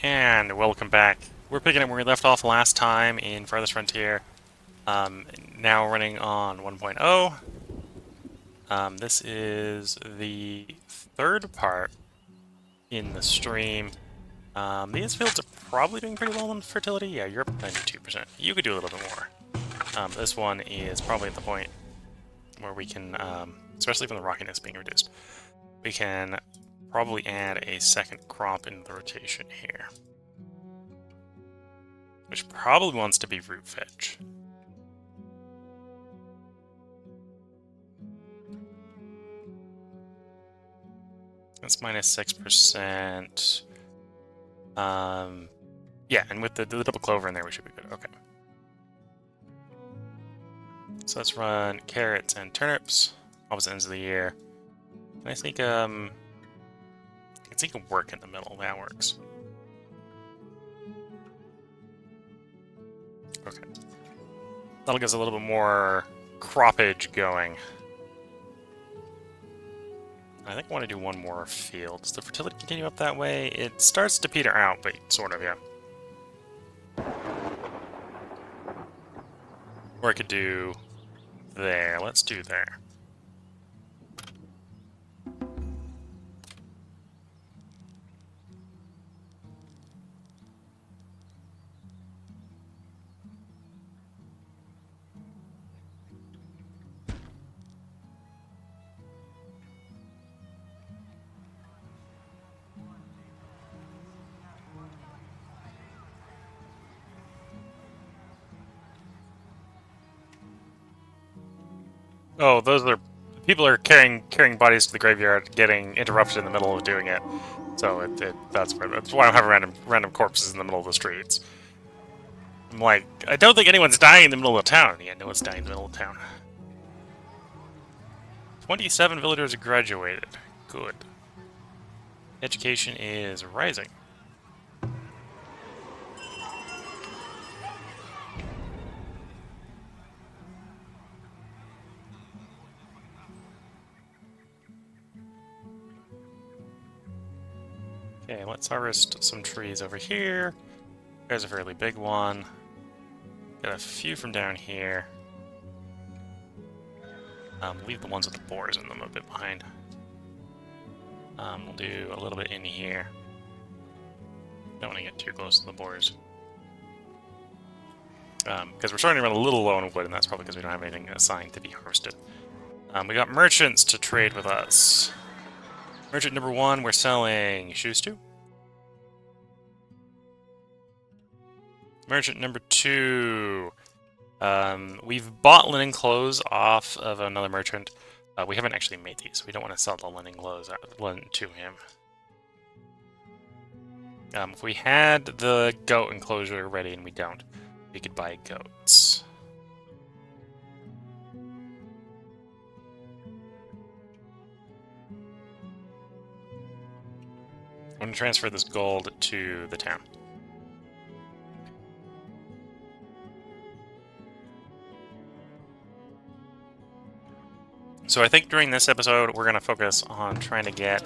And welcome back. We're picking up where we left off last time in Farthest Frontier. Now running on 1.0. This is the third part in the stream. These fields are probably doing pretty well on fertility. Yeah, you're up 92%. You could do a little bit more. This one is probably at the point where we can, especially from the rockiness being reduced, we can probably add a second crop in the rotation here. Which probably wants to be root veg. That's minus 6%. Yeah, and with the double clover in there, we should be good. Okay. So let's run carrots and turnips. Opposite ends of the year. And I think it can work in the middle. That works. Okay. That'll get us a little bit more croppage going. I think I want to do one more field. Does the fertility continue up that way? It starts to peter out, but sort of, yeah. Or I could do there. Let's do there. Oh, those are people are carrying bodies to the graveyard, getting interrupted in the middle of doing it. So that's why I'm having random corpses in the middle of the streets. I'm like, I don't think anyone's dying in the middle of town. Yeah, no one's dying in the middle of town. 27 villagers graduated. Good. Education is rising. Okay, let's harvest some trees over here. There's a fairly big one. Got a few from down here. Leave the ones with the boars in them a bit behind. We'll do a little bit in here. Don't want to get too close to the boars. Because we're starting to run a little low on wood, and that's probably because we don't have anything assigned to be harvested. We got merchants to trade with us. Merchant number 1, we're selling shoes to. Merchant number 2, we've bought linen clothes off of another merchant. We haven't actually made these. We don't want to sell the linen clothes to him. If we had the goat enclosure ready and we don't, we could buy goats. I'm going to transfer this gold to the town. So I think during this episode, we're going to focus on trying to get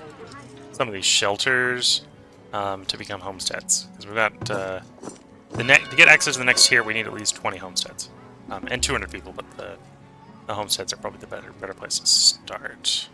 some of these shelters to become homesteads. Because we've got... to get access to the next tier, we need at least 20 homesteads. And 200 people, but the homesteads are probably the better place to start.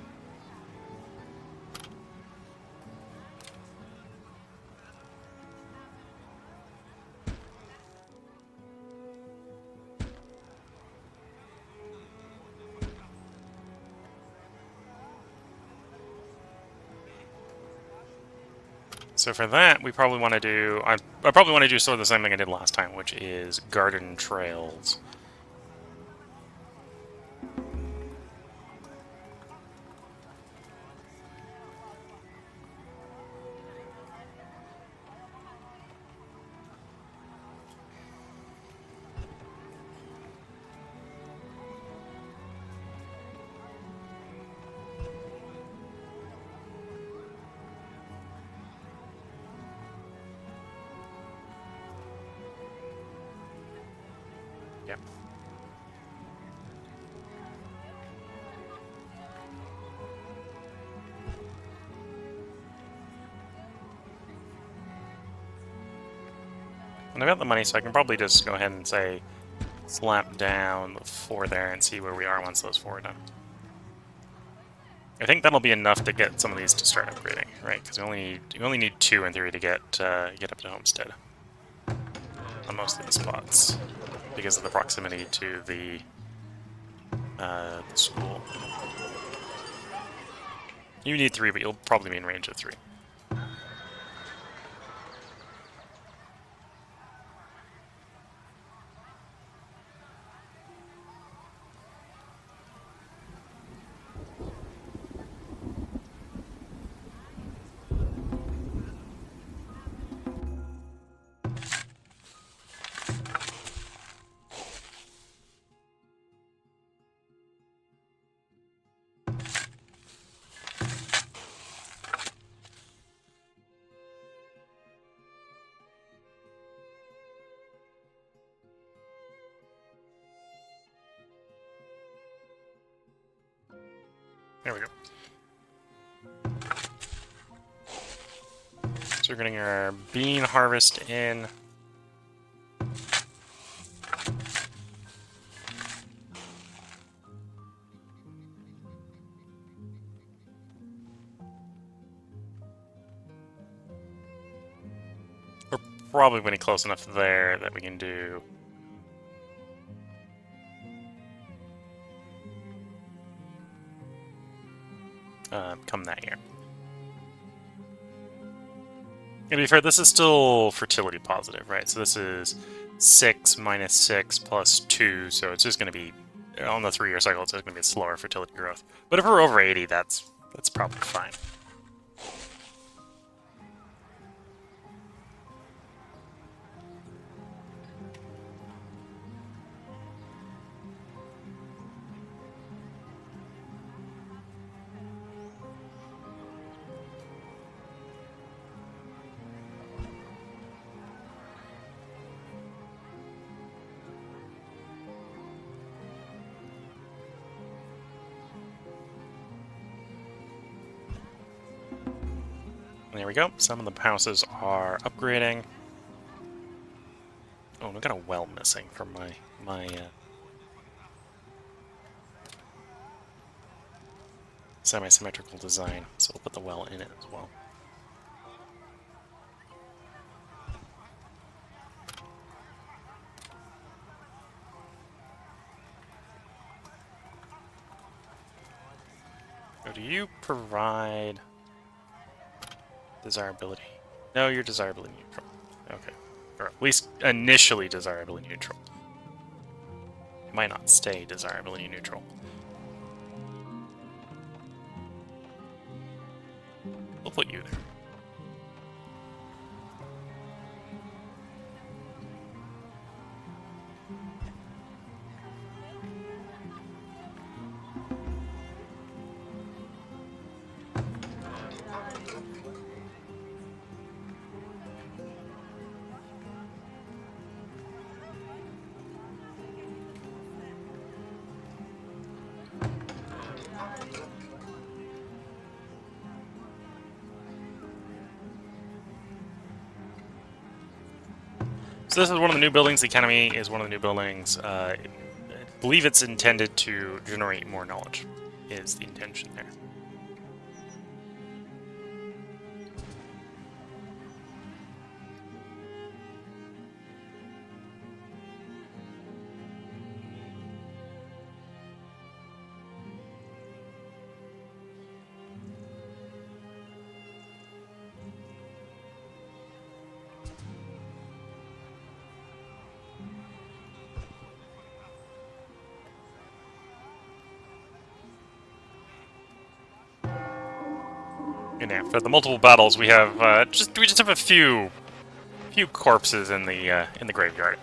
So for that, we probably want to do... I probably want to do sort of the same thing I did last time, which is garden trails. Yep. And I've got the money, so I can probably just go ahead and say slap down the 4 there and see where we are once those 4 are done. I think that'll be enough to get some of these to start upgrading, right? Because you only need 2 in theory to get up to Homestead on most of the spots because of the proximity to the school. You need 3, but you'll probably be in range of 3. There we go. So we're getting our bean harvest in. We're probably getting close enough there that we can do come that year. And to be fair, this is still fertility positive, right? So this is 6 minus 6 plus 2, so it's just going to be, on the 3-year cycle, it's just going to be a slower fertility growth. But if we're over 80, that's probably fine. There we go. Some of the houses are upgrading. Oh, we got a well missing from my semi-symmetrical design, so we'll put the well in it as well. So do you provide desirability? No, you're desirability neutral. Okay. Or at least initially desirability neutral. It might not stay desirability neutral. We'll put you there. So this is one of the new buildings. The Academy is one of the new buildings. I believe it's intended to generate more knowledge, is the intention there. And after the multiple battles, we have we just have a few corpses in the graveyard.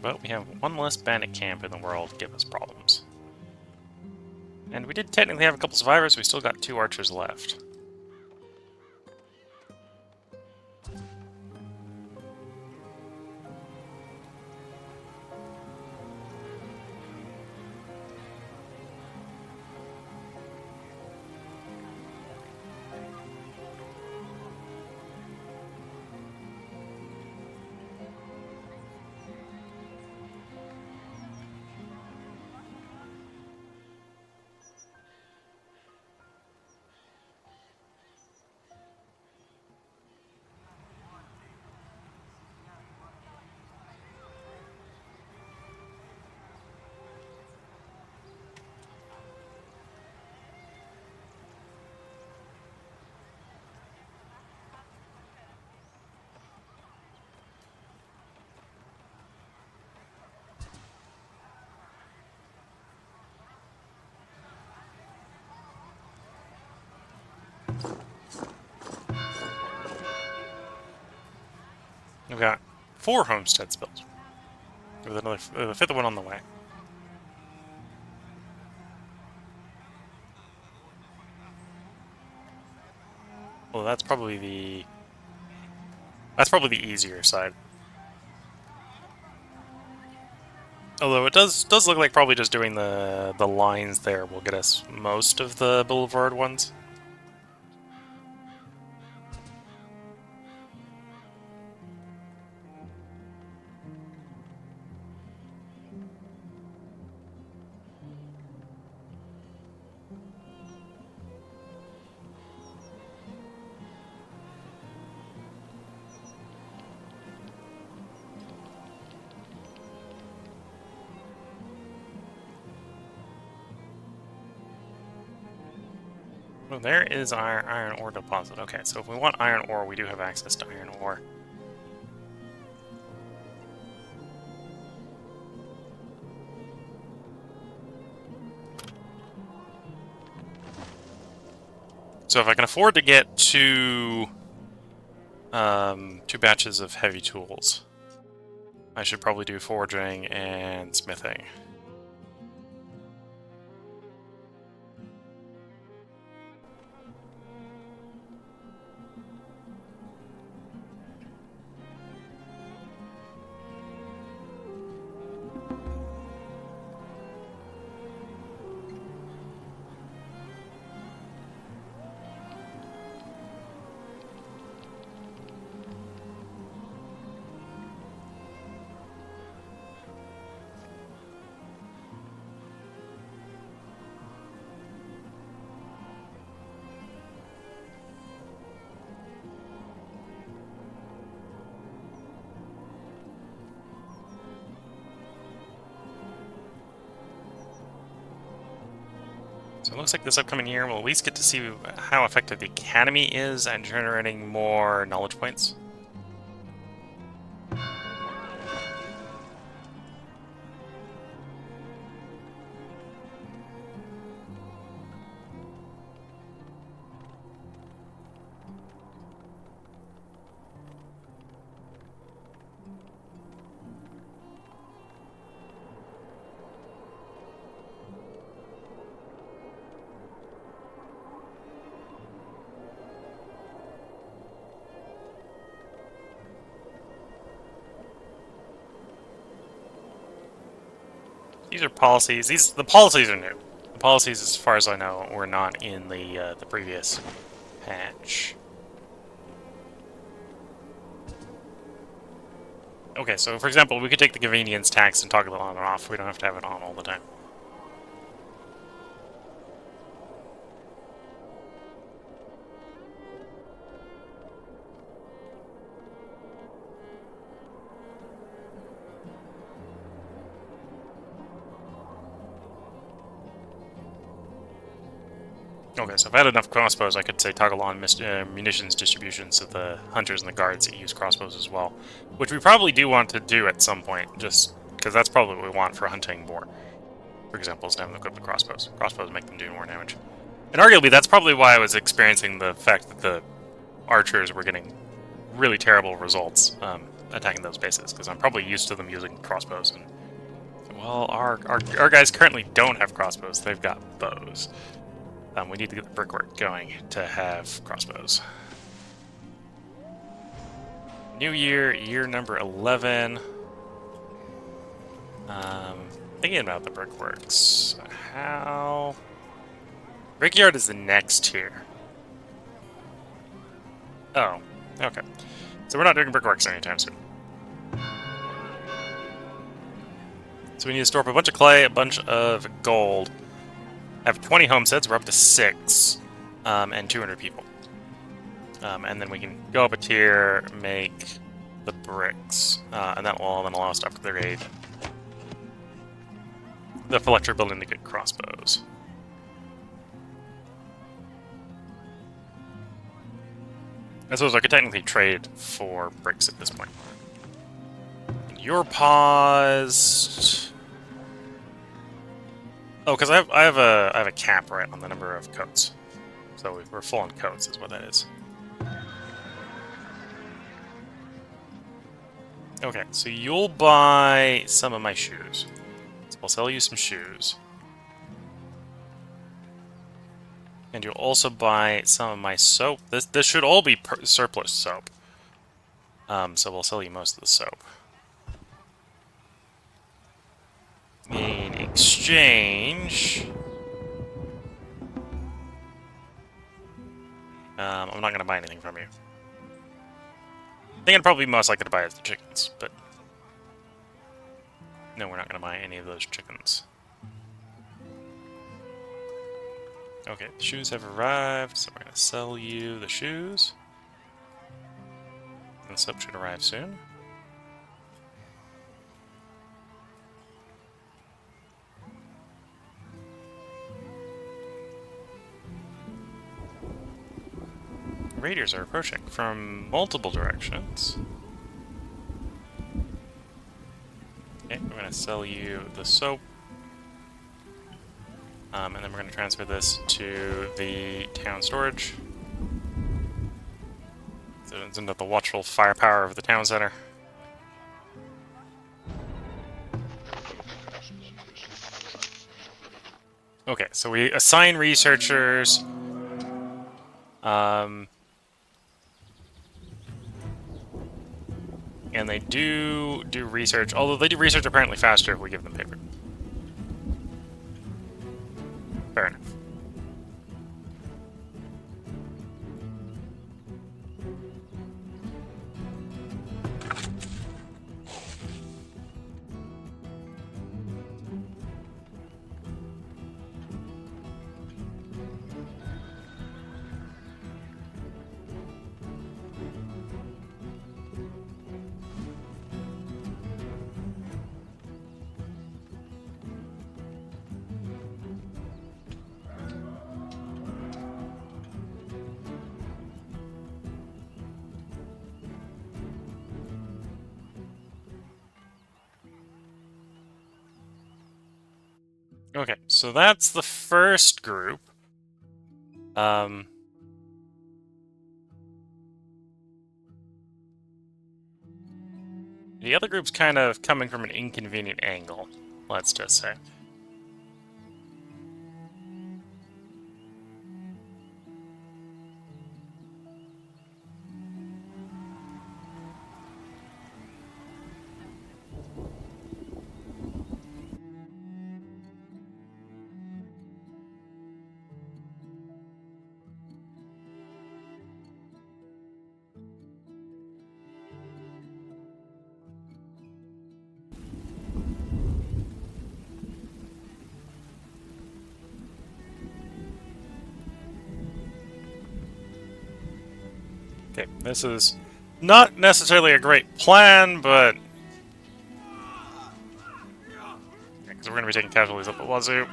But we have one less bandit camp in the world to give us problems. And we did technically have a couple survivors. We still got 2 archers left. 4 homesteads built, with another the 5th one on the way. Well, that's probably the easier side. Although it does look like probably just doing the lines there will get us most of the boulevard ones. Well, there is our iron ore deposit. Okay, so if we want iron ore, we do have access to iron ore. So if I can afford to get two batches of heavy tools, I should probably do forging and smithing. So it looks like this upcoming year we'll at least get to see how effective the Academy is at generating more knowledge points. These are policies. The policies are new. The policies, as far as I know, were not in the previous patch. Okay, so for example, we could take the convenience tax and toggle it on and off. We don't have to have it on all the time. Okay, so if I had enough crossbows, I could say toggle on munitions distribution so the hunters and the guards that use crossbows as well. Which we probably do want to do at some point, just because that's probably what we want for hunting more. For example, is to have them equip the crossbows. Crossbows make them do more damage. And arguably, that's probably why I was experiencing the fact that the archers were getting really terrible results attacking those bases, because I'm probably used to them using crossbows. And well, our guys currently don't have crossbows, they've got bows. We need to get the brickwork going to have crossbows. New year, year number 11. Thinking about the brickworks. How... Brickyard is the next tier. Oh, okay. So we're not doing brickworks anytime soon. So we need to store up a bunch of clay, a bunch of gold. Have 20 homesteads, we're up to 6, and 200 people. And then we can go up a tier, make the bricks, and that will then allow us to upgrade the Fletcher building to get crossbows. I suppose I could technically trade for bricks at this point. You're paused. Oh, because I have a cap right on the number of coats, so we're full on coats, is what that is. Okay, so you'll buy some of my shoes. So I'll sell you some shoes. And you'll also buy some of my soap. This should all be surplus soap. So we'll sell you most of the soap. In exchange... I'm not going to buy anything from you. I think I'd probably be most likely to buy is the chickens, but... No, we're not going to buy any of those chickens. Okay, the shoes have arrived, so we're going to sell you the shoes. And the soap should arrive soon. Raiders are approaching from multiple directions. Okay, we're going to sell you the soap. And then we're going to transfer this to the town storage. So it's into the watchful firepower of the town center. Okay, so we assign researchers. And they do research, although they do research apparently faster if we give them paper. Fair enough. Okay, so that's the first group. The other group's kind of coming from an inconvenient angle, let's just say. Okay, this is not necessarily a great plan, but... Because we're going to be taking casualties up the wazoo.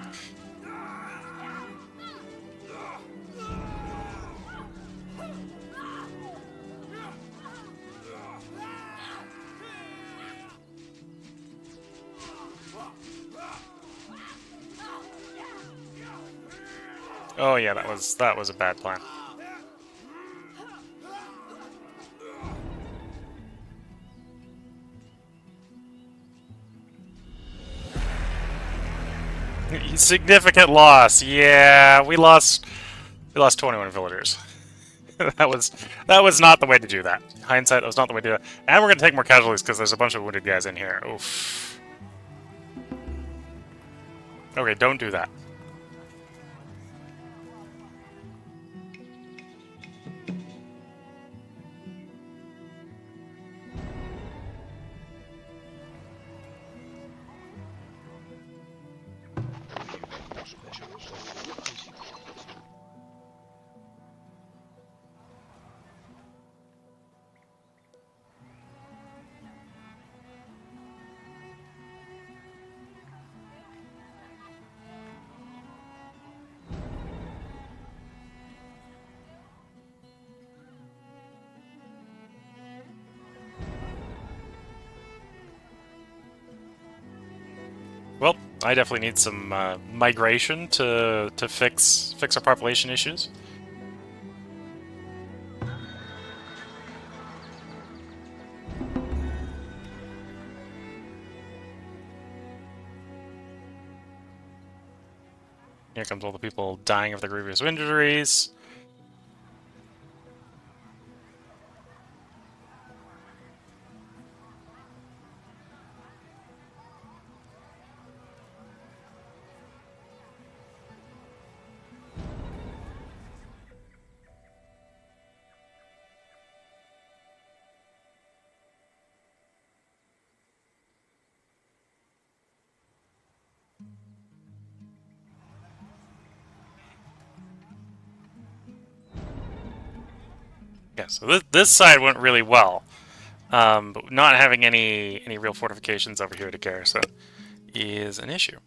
Oh yeah, that was a bad plan. Significant loss. Yeah, we lost 21 villagers. that was not the way to do that. Hindsight, that was not the way to do it. And we're gonna take more casualties because there's a bunch of wounded guys in here. Oof. Okay, don't do that. Well, I definitely need some migration to fix our population issues. Here comes all the people dying of their grievous injuries. Yeah, so this side went really well. But not having any real fortifications over here to garrison is an issue.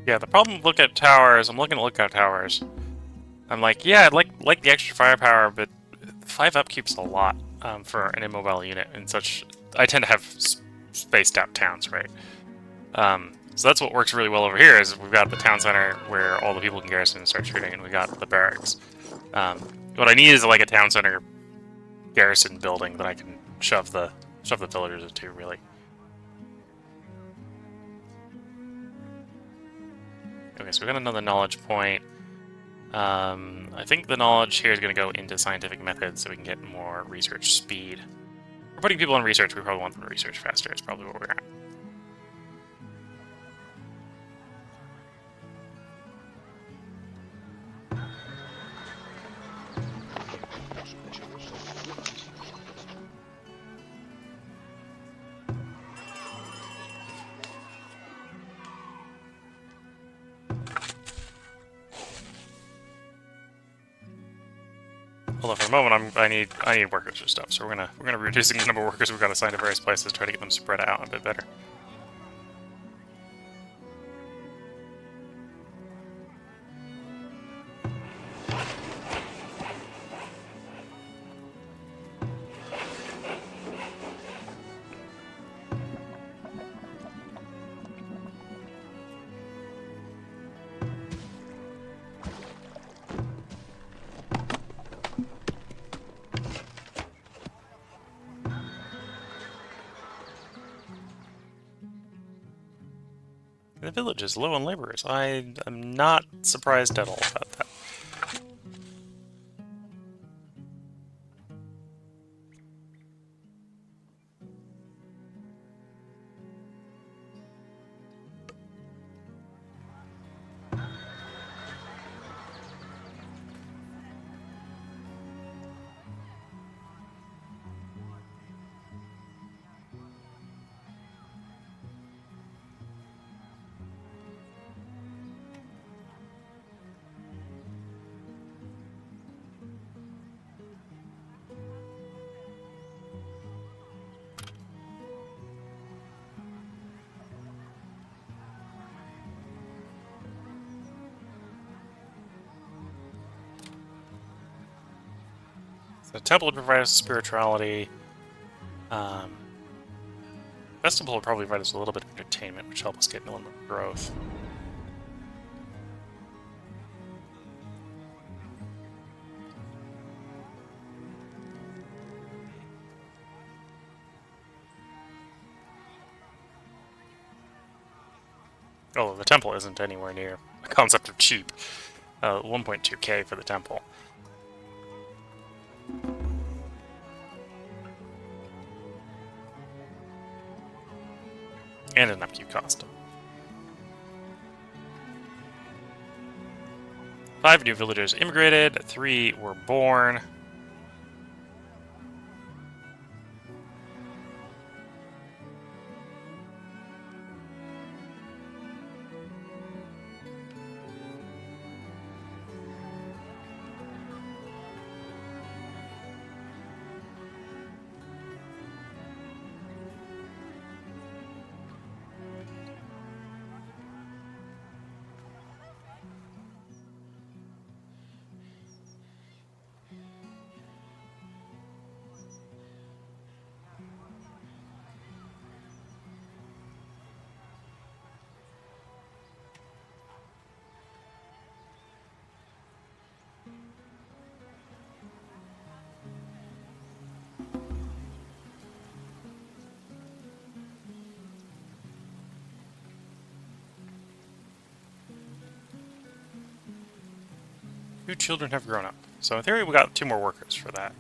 Yeah, the problem with lookout towers, I'm looking at lookout towers. I'm like, yeah, I'd like the extra firepower, but 5 upkeep's a lot for an immobile unit and such. I tend to have spaced out towns, right? So that's what works really well over here is we've got the town center where all the people can garrison and start shooting, and we got the barracks. What I need is like a town center garrison building that I can shove the villagers into, really. Okay, so we got another knowledge point. I think the knowledge here is going to go into scientific methods so we can get more research speed. We're putting people in research, we probably want them to research faster, is probably where we're at. Hold on for a moment. I need workers or stuff, so we're gonna be reducing the number of workers we've got assigned to various places, try to get them spread out a bit better. The village is low on laborers. I am not surprised at all about that. The temple would provide us spirituality. Festival would probably provide us a little bit of entertainment, which help us get a little more growth. Although the temple isn't anywhere near the concept of cheap. 1.2k for the temple. And an upkeep cost. 5 new villagers immigrated, 3 were born. 2 children have grown up. So in theory, we got 2 more workers for that.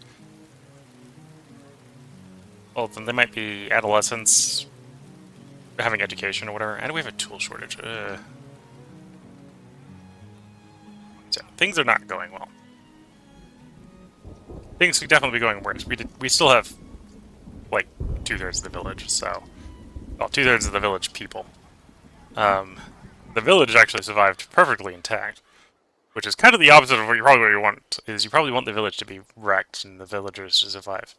Well, then they might be adolescents having education or whatever. And we have a tool shortage. So things are not going well. Things could definitely be going worse. We still have, like, 2/3 of the village, so... Well, 2/3 of the village people. The village actually survived perfectly intact, which is kind of the opposite of what you want, is you probably want the village to be wrecked and the villagers to survive.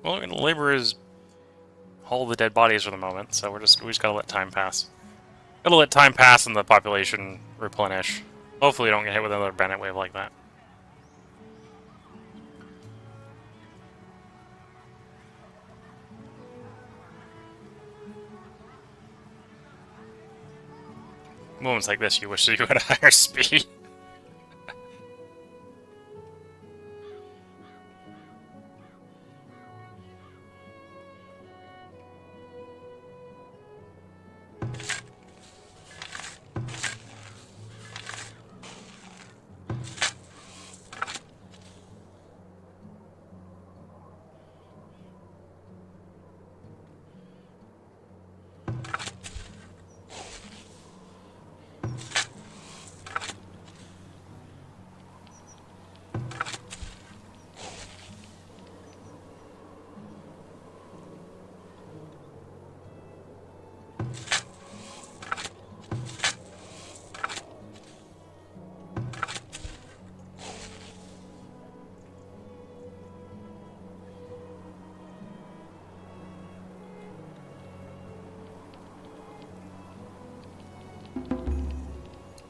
Well, and laborers haul the dead bodies for the moment, so we just gotta let time pass. Gotta let time pass and the population replenish. Hopefully, we don't get hit with another Bennett wave like that. Moments like this, you wish that you had a higher speed.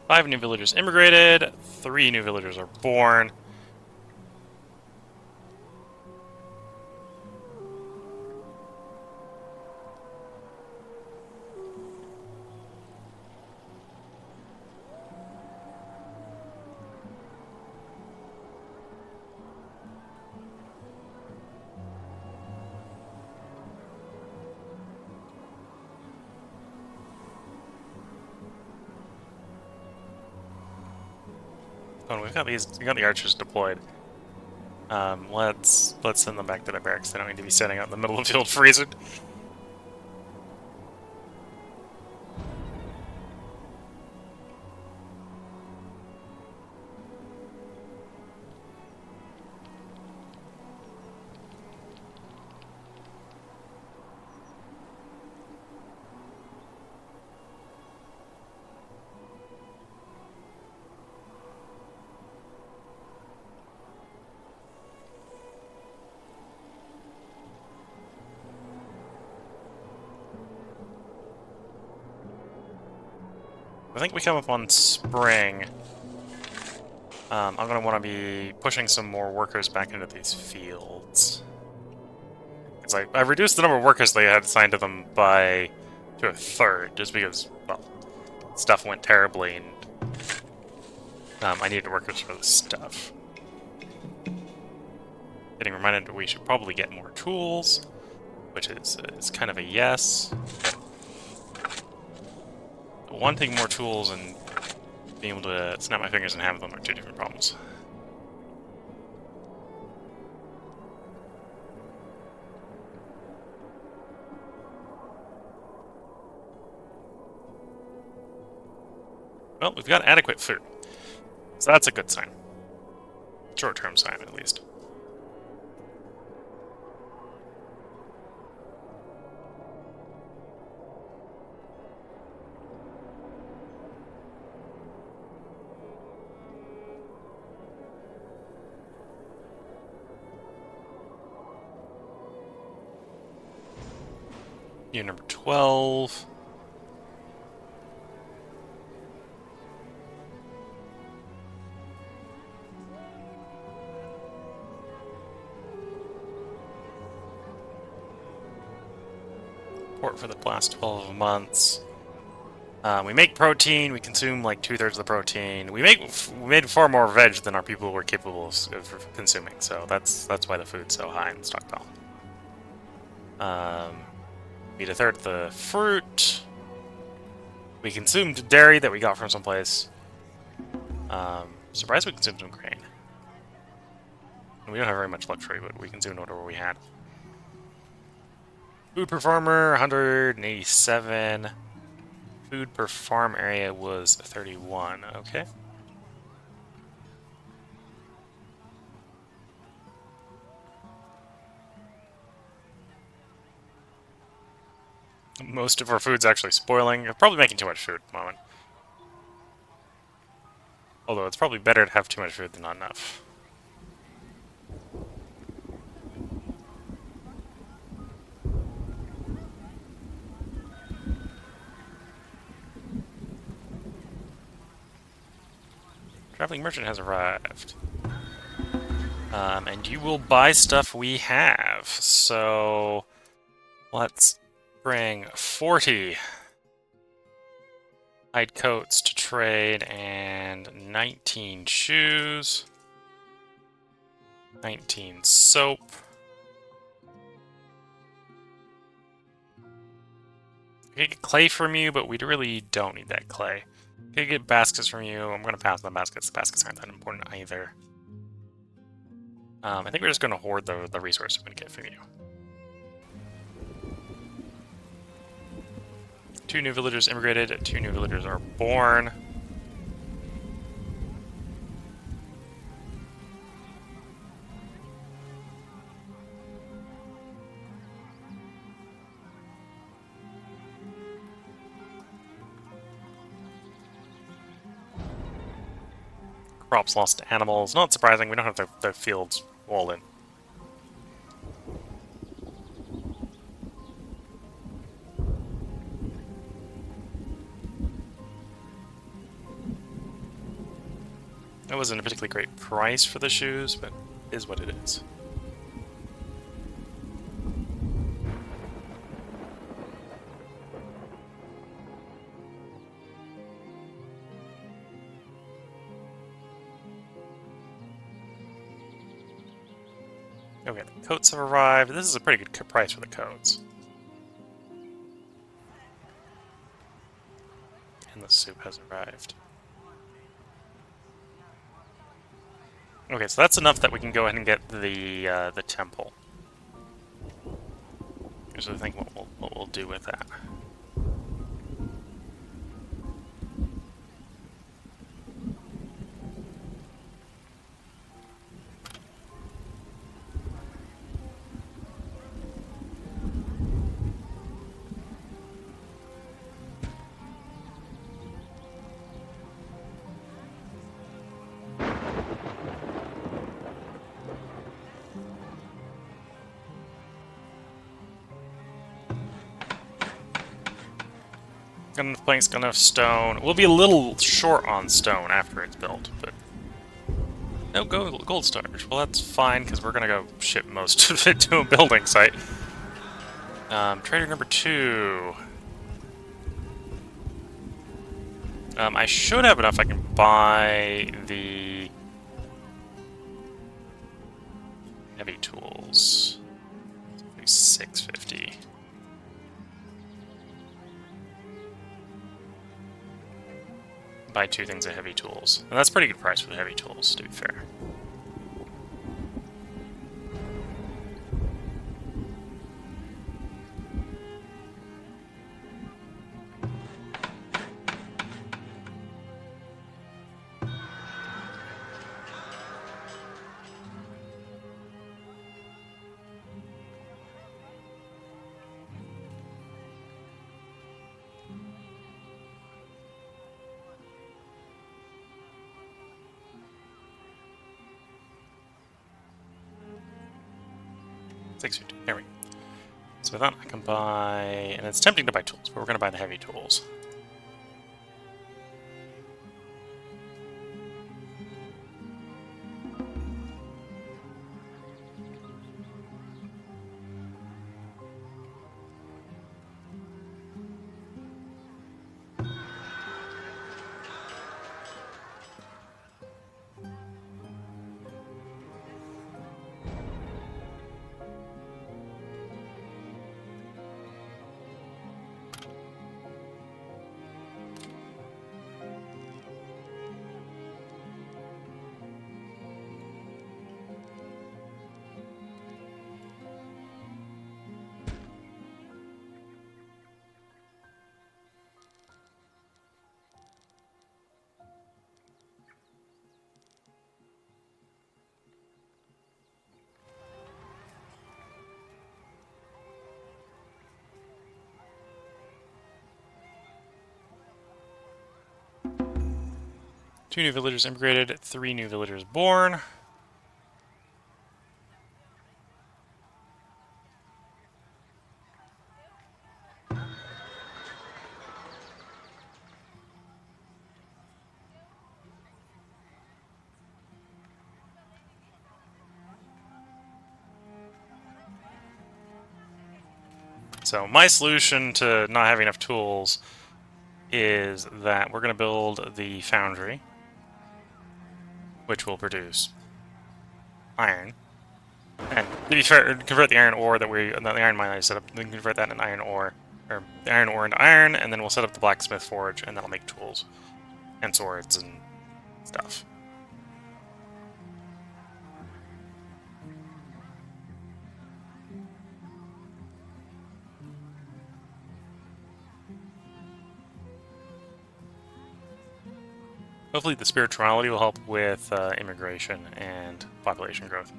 Five new villagers immigrated, 3 new villagers are born. Oh, we got the archers deployed. Let's send them back to their barracks. They don't need to be standing out in the middle of the field freezing. I think we come up on spring. I'm going to want to be pushing some more workers back into these fields. Because I reduced the number of workers they had assigned to them to 1/3, just because, well, stuff went terribly, and I needed workers for the stuff. Getting reminded that we should probably get more tools, which is kind of a yes. But wanting more tools and being able to snap my fingers and have them are 2 different problems. Well, we've got adequate food, so that's a good sign. Short-term sign, at least. Unit number 12. Port for the last 12 months. We make protein. We consume like 2/3 of the protein. We made far more veg than our people were capable of consuming. So that's why the food's so high in the stockpile. We eat 1/3 of the fruit. We consumed dairy that we got from someplace. Surprised we consumed some grain. We don't have very much luxury, but we consumed whatever we had. Food per farmer, 187. Food per farm area was 31. Okay. Most of our food's actually spoiling. We're probably making too much food at the moment. Although it's probably better to have too much food than not enough. Traveling merchant has arrived. And you will buy stuff we have. So let's bring 40 hide coats to trade and 19 shoes. 19 soap. I could get clay from you, but we really don't need that clay. I could get baskets from you. I'm going to pass on the baskets. The baskets aren't that important either. I think we're just going to hoard the resources we're going to get from you. 2 new villagers immigrated. 2 new villagers are born. Crops lost to animals. Not surprising, we don't have the fields walled in. That wasn't a particularly great price for the shoes, but it is what it is. Okay, the coats have arrived. This is a pretty good price for the coats. And the soup has arrived. Okay, so that's enough that we can go ahead and get the temple. Here's what I think what we'll do with that. Got enough planks, got enough stone. We'll be a little short on stone after it's built, but... No gold storage. Well, that's fine, because we're going to go ship most of it to a building site. Trader number 2. I should have enough I can buy the... heavy tools. 650. Buy 2 things of heavy tools. And that's a pretty good price for the heavy tools, to be fair. There we go. So with that, I can buy, and it's tempting to buy tools, but we're going to buy the heavy tools. Two new villagers immigrated, 3 new villagers born. So my solution to not having enough tools is that we're going to build the foundry, which will produce iron. And to be fair, convert the iron ore the iron mine I set up, then convert that into iron ore, or the iron ore into iron, and then we'll set up the blacksmith forge, and that'll make tools and swords and stuff. Hopefully the spirituality will help with immigration and population growth.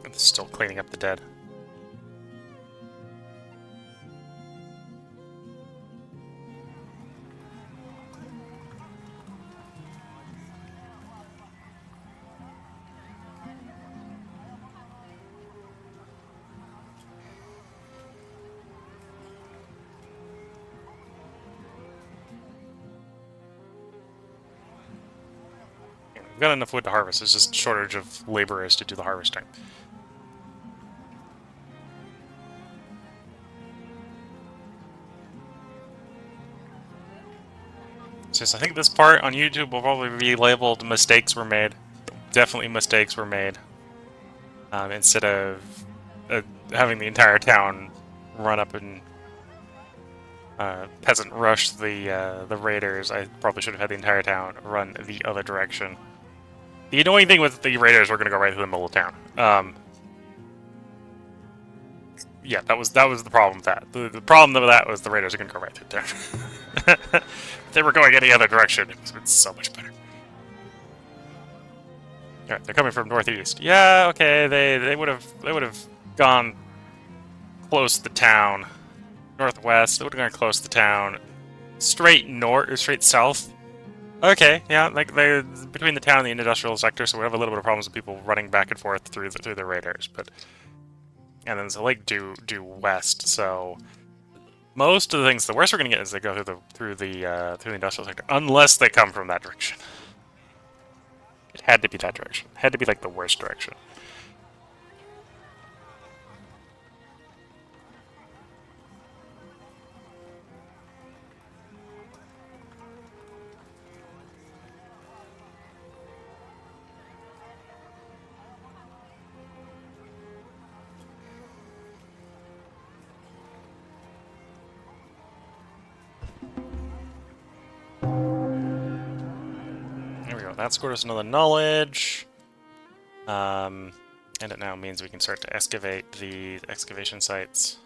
I'm still cleaning up the dead. We've got enough wood to harvest, it's just a shortage of laborers to do the harvesting. Since I think this part on YouTube will probably be labeled mistakes were made. Definitely mistakes were made. Instead of having the entire town run up and peasant rush the raiders, I probably should have had the entire town run the other direction. The annoying thing with the raiders, we're going to go right through the middle of town. Yeah, that was the problem with that. The problem with that was the raiders are going to go right through town. If they were going any other direction, it would have been so much better. Alright, they're coming from northeast. Yeah, okay, they would have gone close to the town. Northwest, they would have gone close to the town. Straight north or straight south. Okay, yeah, like they're between the town and the industrial sector, so we have a little bit of problems with people running back and forth through the raiders, but and then the lake due west, so most of the things, the worst we're gonna get is they go through the industrial sector, unless they come from that direction. It had to be that direction. It had to be like the worst direction. There we go. That scored us another knowledge. And it now means we can start to excavate the excavation sites.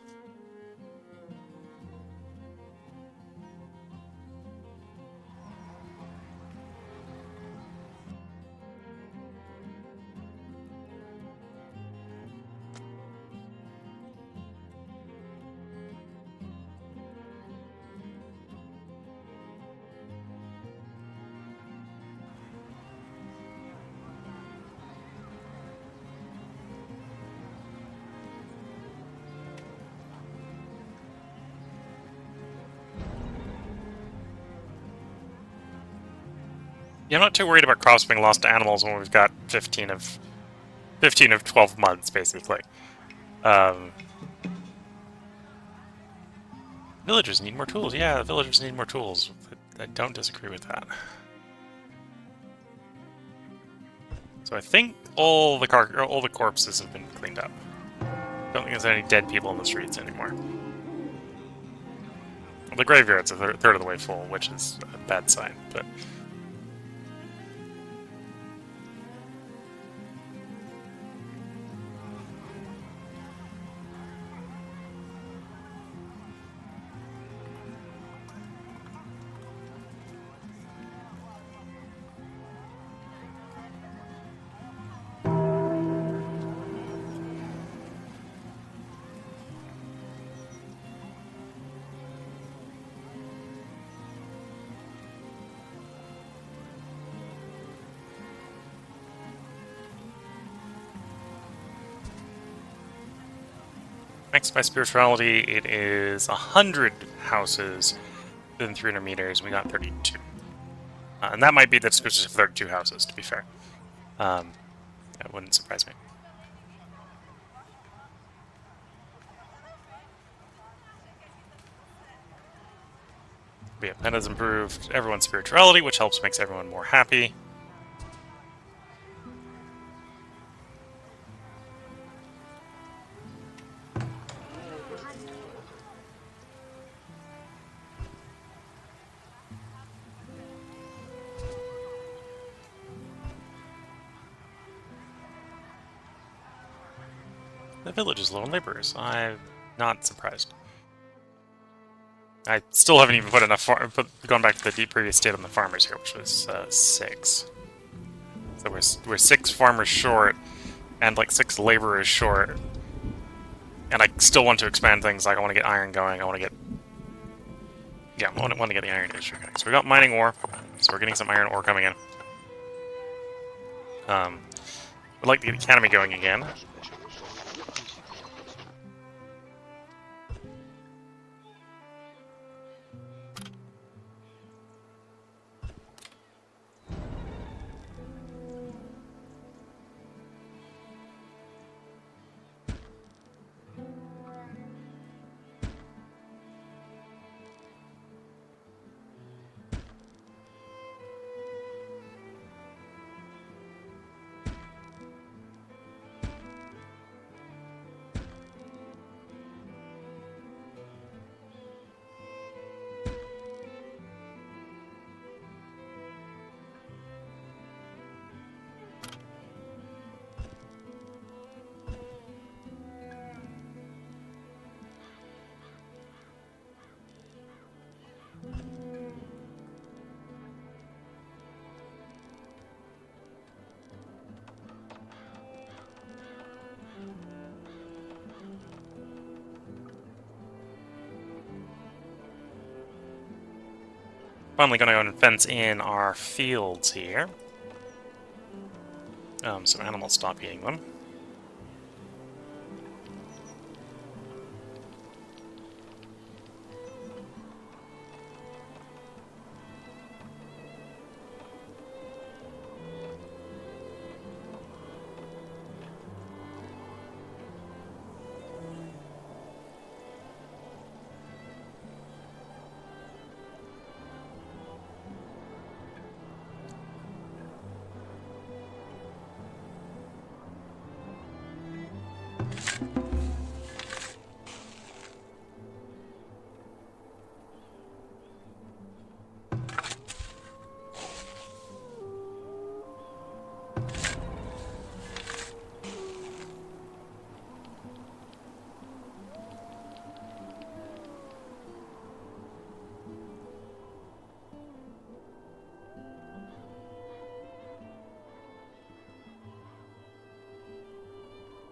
Yeah, I'm not too worried about crops being lost to animals when we've got 15 of 12 months, basically. Villagers need more tools. Yeah, the villagers need more tools. I don't disagree with that. So I think all the corpses have been cleaned up. Don't think there's any dead people in the streets anymore. Well, the graveyard's a third of the way full, which is a bad sign, but... Next, by spirituality, it is 100 houses within 300 meters. We got 32. And that might be the exclusive of 32 houses, to be fair. That wouldn't surprise me. But yeah, that has improved everyone's spirituality, which makes everyone more happy. The village is low on laborers. I'm not surprised. I still haven't even put enough gone back to the previous state on the farmers here, which was 6. So we're 6 farmers short, and like 6 laborers short. And I still want to expand things. Like I want to get iron going. I want to get I want to get the iron industry going. So we got mining ore, so we're getting some iron ore coming in. We'd like to get the academy going again. Finally going to go and fence in our fields here. So animals stop eating them.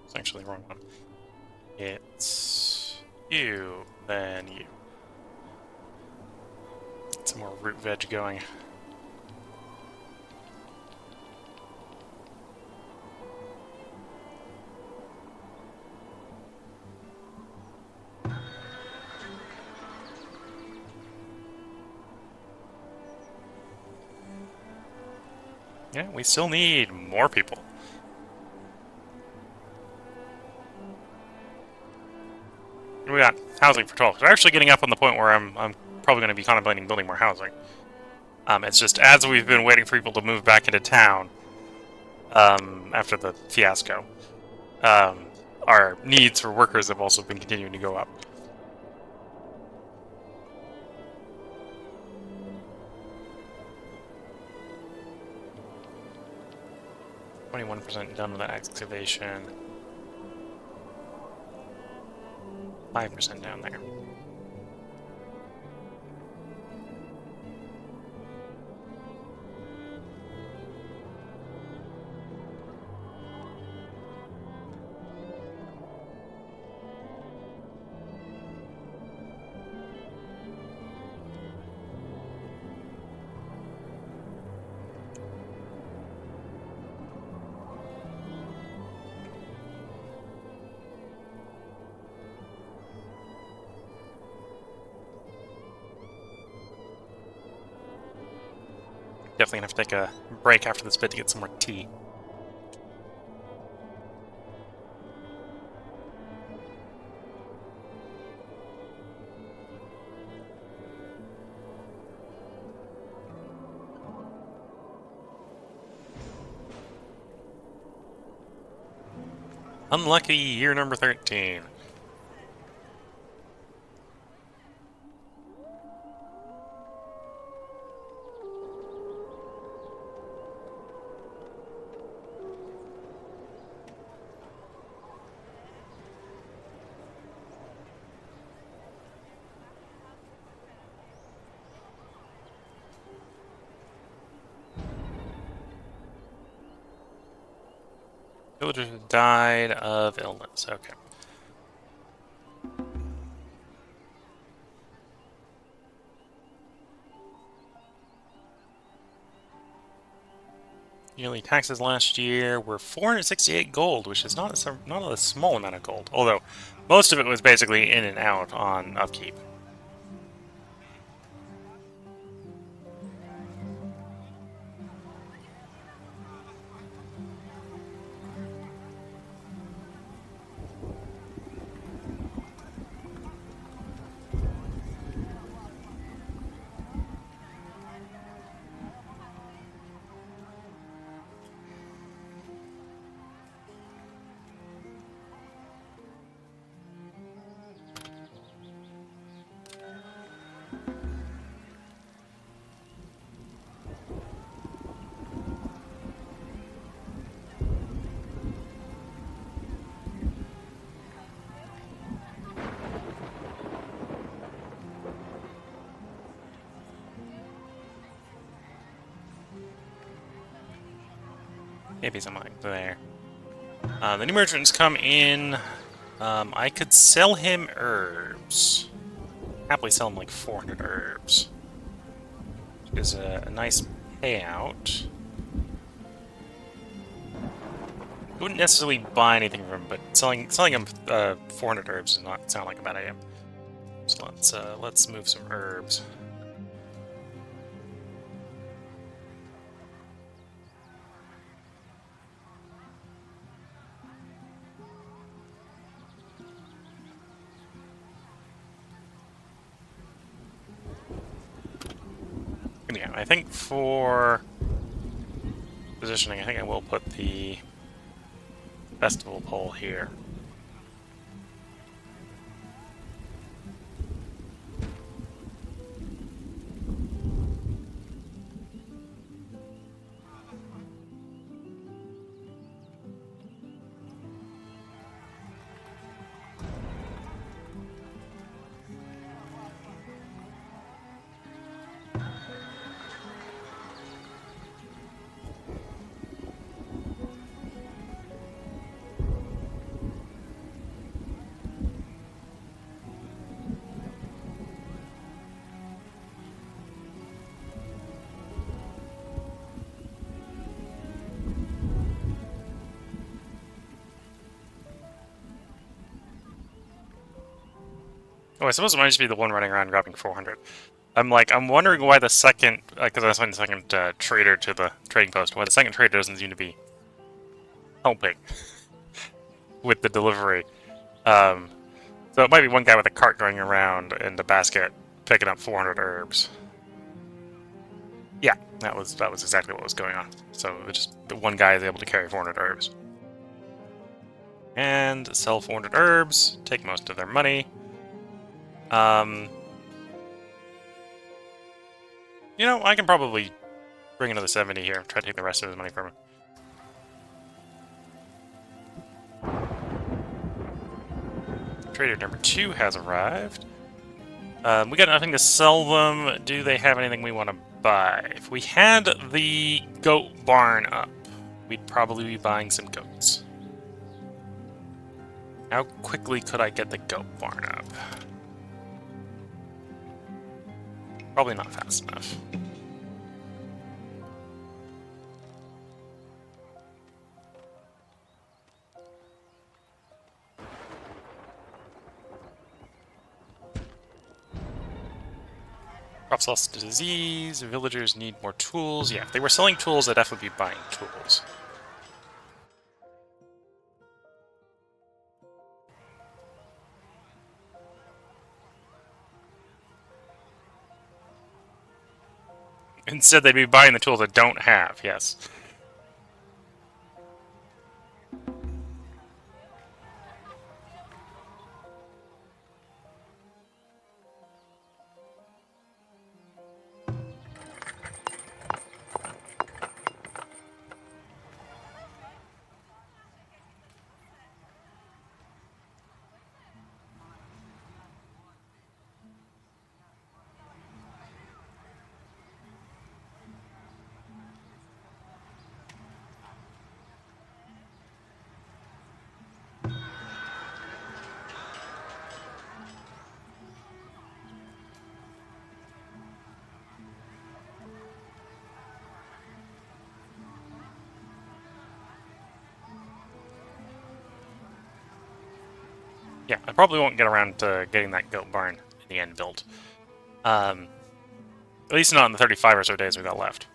It's actually the wrong one. It's you, then you. Get some more root veg going. Yeah, we still need more people. We got housing for 12. We're actually getting up on the point where I'm probably going to be contemplating building more housing. It's just as we've been waiting for people to move back into town after the fiasco, our needs for workers have also been continuing to go up. 21% done with that excavation. 5% down there. Definitely gonna have to take a break after this bit to get some more tea. Unlucky year number 13. Villagers have died of illness. Okay. Yearly taxes last year were 468 gold, which is not a small amount of gold. Although most of it was basically in and out on upkeep. Maybe something like there. The new merchants come in. I could sell him herbs. Happily sell him like 400 herbs. Which is a nice payout. I wouldn't necessarily buy anything from him, but selling him 400 herbs does not sound like a bad idea. So let's move some herbs. Yeah, I think for positioning, I think I will put the festival pole here. Oh, I suppose it might just be the one running around grabbing 400. I'm wondering why the second, because I assigned the second trader to the trading post, why the second trader doesn't seem to be helping with the delivery. Um, so it might be one guy with a cart going around and a basket picking up 400 herbs. Yeah, that was exactly what was going on. So it just the one guy is able to carry 400 herbs. And sell 400 herbs, take most of their money. You know, I can probably bring another 70 here, try to take the rest of his money from him. Trader number 2 has arrived. We got nothing to sell them. Do they have anything we want to buy? If we had the goat barn up, we'd probably be buying some goats. How quickly could I get the goat barn up? Probably not fast enough. Crops lost to disease, villagers need more tools. Yeah, if they were selling tools, I'd definitely be buying tools. Instead, they'd be buying the tools I don't have, yes. Yeah, I probably won't get around to getting that goat barn in the end built. At least not in the 35 or so days we got left.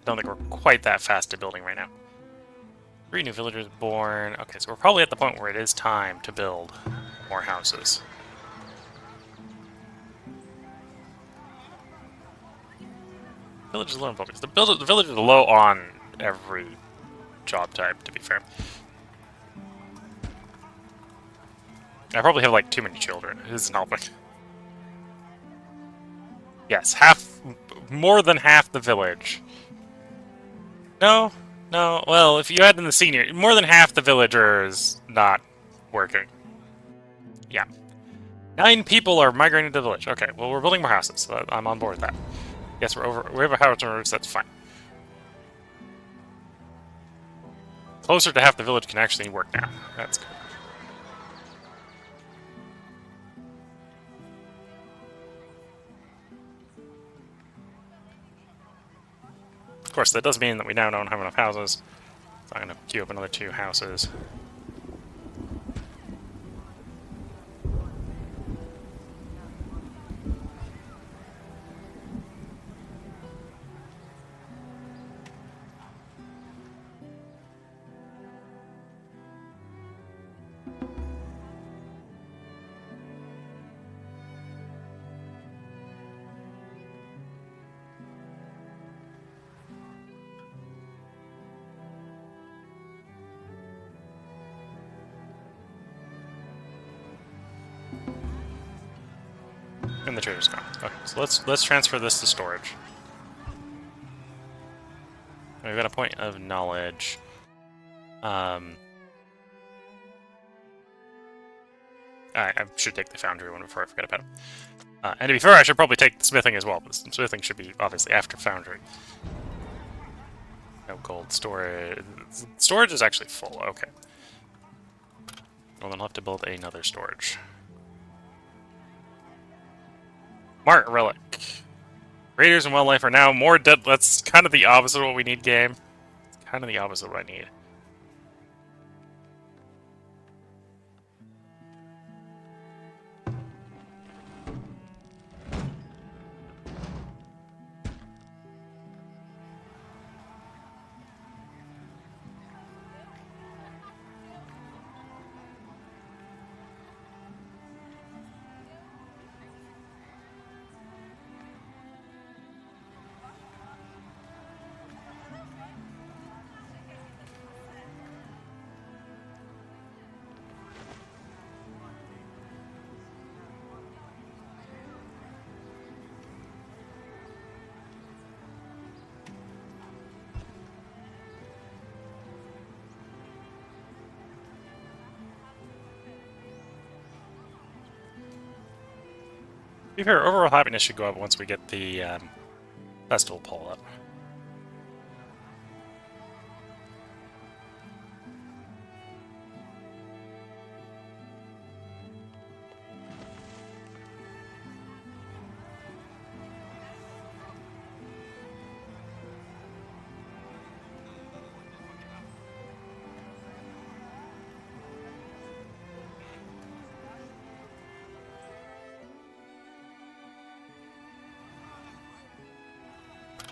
I don't think we're quite that fast at building right now. 3 new villagers born. Okay, so we're probably at the point where it is time to build more houses. Village is low on focus. The village is low on every job type, to be fair. I probably have, like, too many children. It isn't helping. Yes, more than half the village. No, no, well, if you add in the senior, more than half the villagers not working. Yeah. 9 people are migrating to the village. Okay, well, we're building more houses, so I'm on board with that. Yes, we have a house on roofs, that's fine. Closer to half the village can actually work now. That's good. Of course, that does mean that we now don't have enough houses. So I'm going to queue up another 2 houses. And the trader's gone. Okay, so let's transfer this to storage. We've got a point of knowledge. I should take the foundry one before I forget about it. And to be fair, I should probably take the smithing as well. Smithing should be obviously after foundry. No gold storage. Storage is actually full. Okay. Well, then I'll have to build another storage. Mart relic. Raiders and wildlife are now more dead. That's kind of the opposite of what we need, game. It's kind of the opposite of what I need. be fair, overall happiness should go up once we get the festival pole up.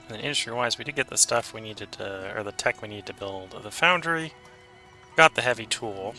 And then industry-wise, we did get the stuff we needed to, or the tech we need to build the foundry. Got the heavy tool.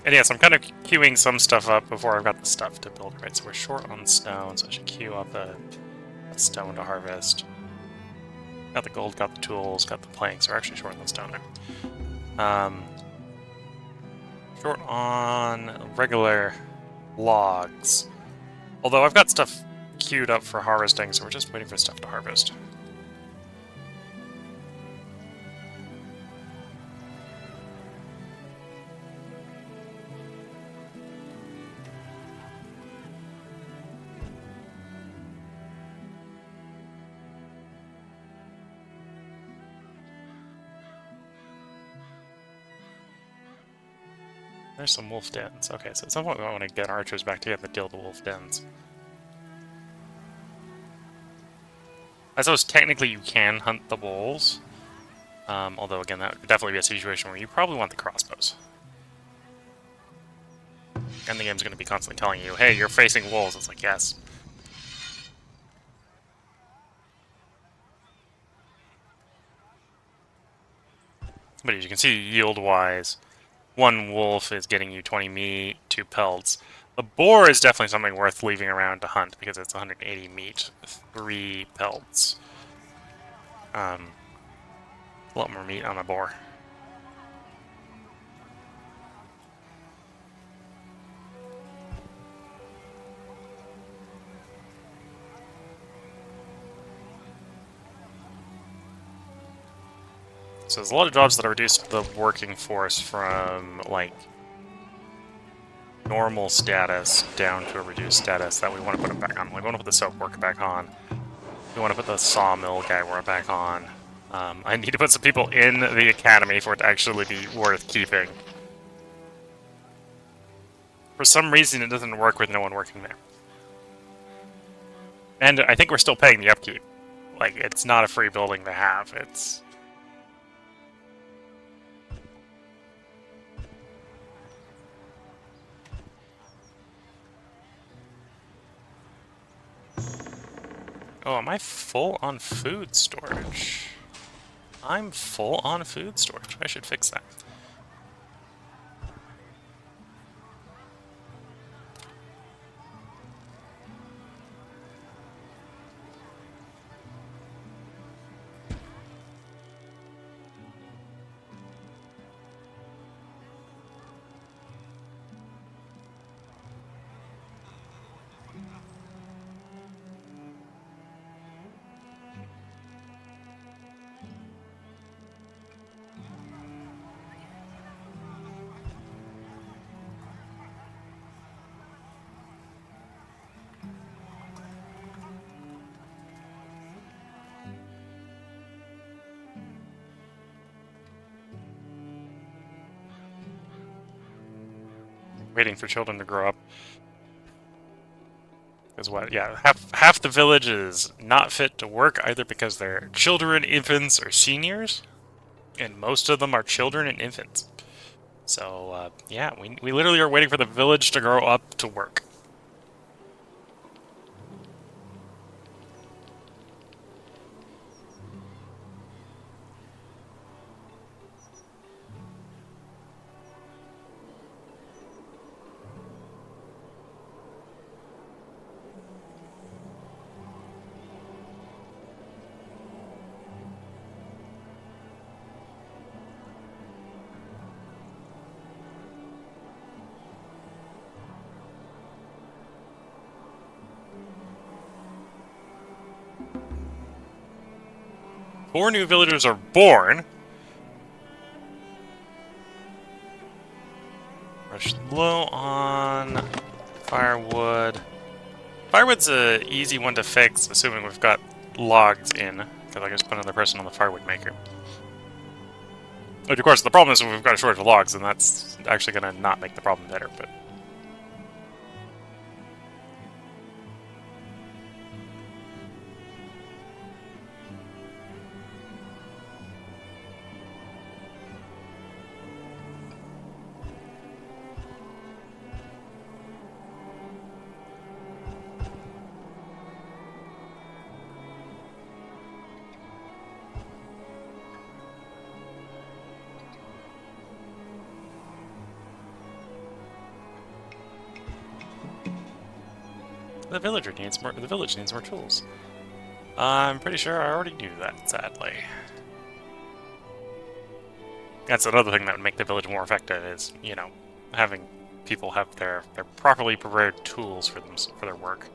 And yes, I'm kind of queuing some stuff up before I've got the stuff to build, right? So we're short on stone, so I should queue up a stone to harvest. Got the gold, got the tools, got the planks. We're actually short on the stone there. Short on regular logs. Although I've got stuff queued up for harvesting, so we're just waiting for stuff to harvest. There's some wolf dens. Okay, so at some point we want to get archers back together to deal with the wolf dens. I suppose technically you can hunt the wolves. Although, again, that would definitely be a situation where you probably want the crossbows. And the game's going to be constantly telling you, hey, you're facing wolves. It's like, yes. But as you can see, yield-wise, one wolf is getting you 20 meat, 2 pelts. The boar is definitely something worth leaving around to hunt because it's 180 meat, 3 pelts. A lot more meat on a boar. So there's a lot of jobs that have reduced the working force from, like, normal status down to a reduced status that we want to put it back on. We want to put the soap worker back on. We want to put the sawmill guy back on. I need to put some people in the academy for it to actually be worth keeping. For some reason, it doesn't work with no one working there. And I think we're still paying the upkeep. Like, it's not a free building to have. It's... Oh, am I full on food storage? I'm full on food storage. I should fix that. Waiting for children to grow up. Is what? Yeah, half the village is not fit to work either because they're children, infants, or seniors, and most of them are children and infants. So yeah, we literally are waiting for the village to grow up to work. 4 new villagers are born. We're low on firewood. Firewood's a easy one to fix, assuming we've got logs in, because I can just put another person on the firewood maker. Which, of course, the problem is when we've got a shortage of logs, and that's actually going to not make the problem better, but... The village needs more tools. I'm pretty sure I already knew that, sadly. That's another thing that would make the village more effective is, you know, having people have their properly prepared tools for their work.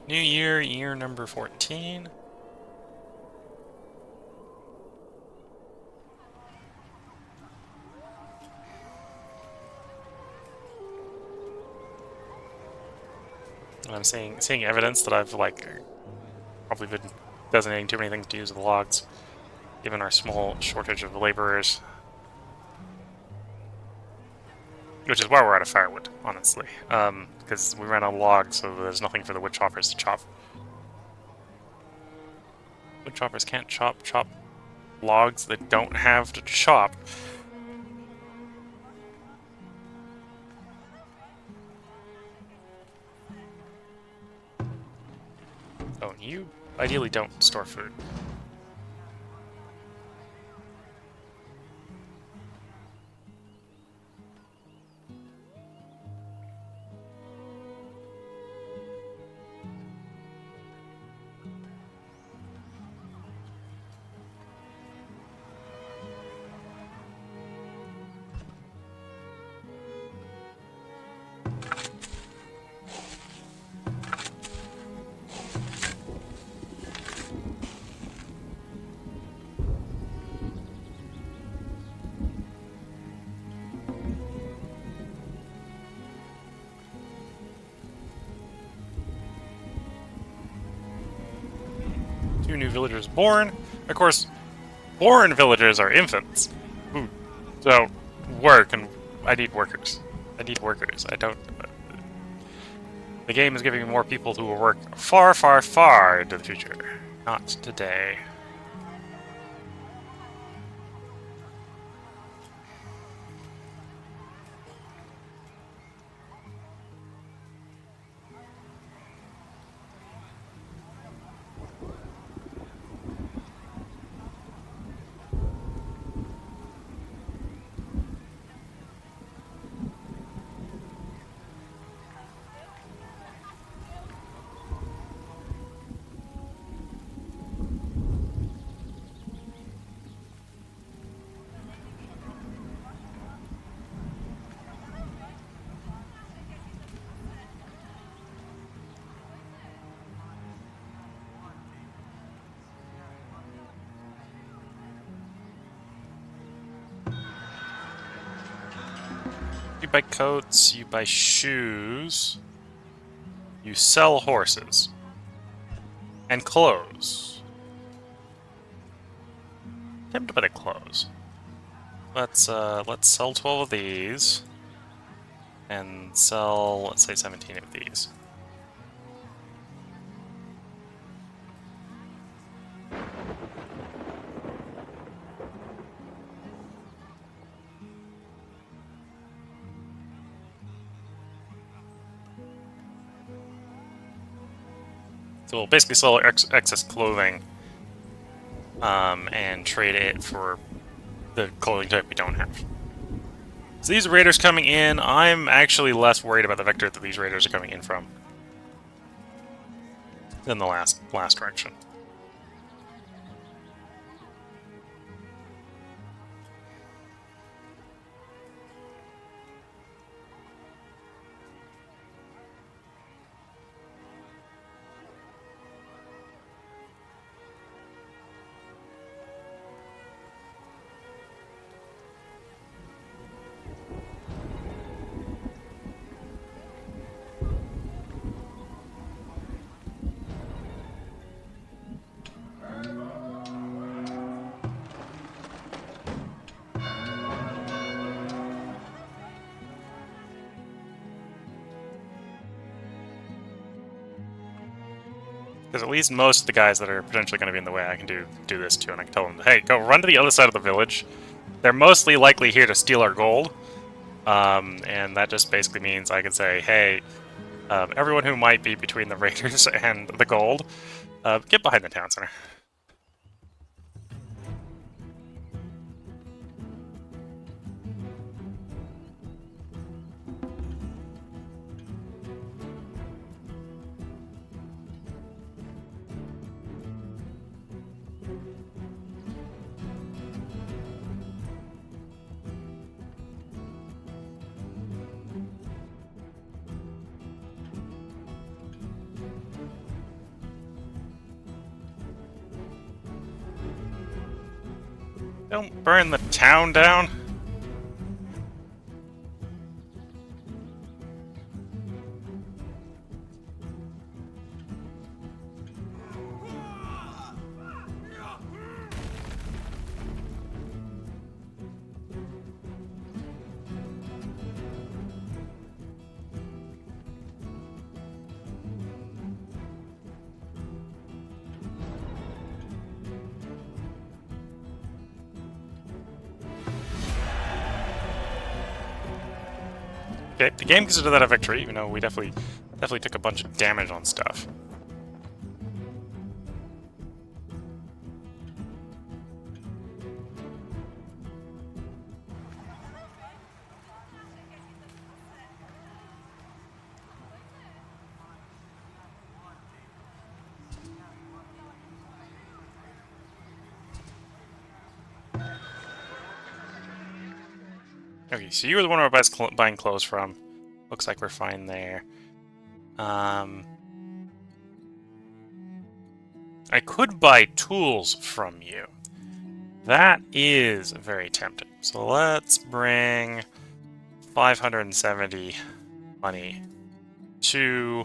New year, year number 14. I'm seeing evidence that I've like probably been designating too many things to use with logs, given our small shortage of laborers. Which is why we're out of firewood, honestly. Because we ran out of logs, so there's nothing for the wood choppers to chop. Wood choppers can't chop logs that don't have to chop. Oh, and you ideally don't store food. Two new villagers born. Of course, born villagers are infants who don't work, and I need workers. I need workers. I don't... The game is giving me more people who will work far, far, far into the future. Not today. You buy coats, you buy shoes, you sell horses, and clothes. Tempted by the clothes. Let's sell 12 of these, and sell, let's say, 17 of these. So we'll basically sell excess clothing, and trade it for the clothing type we don't have. So these raiders coming in, I'm actually less worried about the vector that these raiders are coming in from than the last direction. Because at least most of the guys that are potentially going to be in the way, I can do this to, and I can tell them, hey, go run to the other side of the village. They're mostly likely here to steal our gold, and that just basically means I can say, hey, everyone who might be between the raiders and the gold, get behind the town center. Don't burn the town down. Okay, the game considered that a victory, even though we definitely took a bunch of damage on stuff. Okay, so you were the one we're buying clothes from. Looks like we're fine there. I could buy tools from you. That is very tempting. So let's bring 570 money to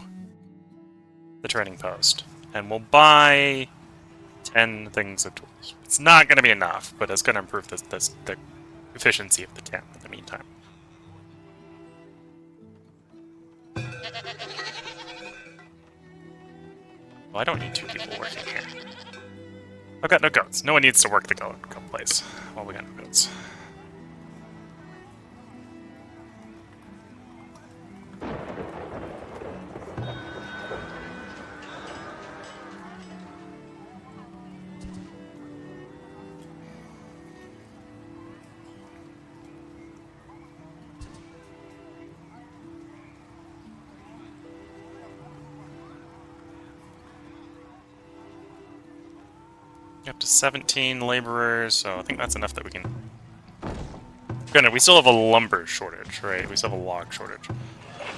the trading post. And we'll buy 10 things of tools. It's not going to be enough, but it's going to improve the efficiency of the town in the meantime. Well, I don't need 2 people working here. I've got no goats. No one needs to work the goat place. Well, we got no goats. Up to 17 laborers, so I think that's enough that we can... Granted, we still have a lumber shortage, right? We still have a log shortage.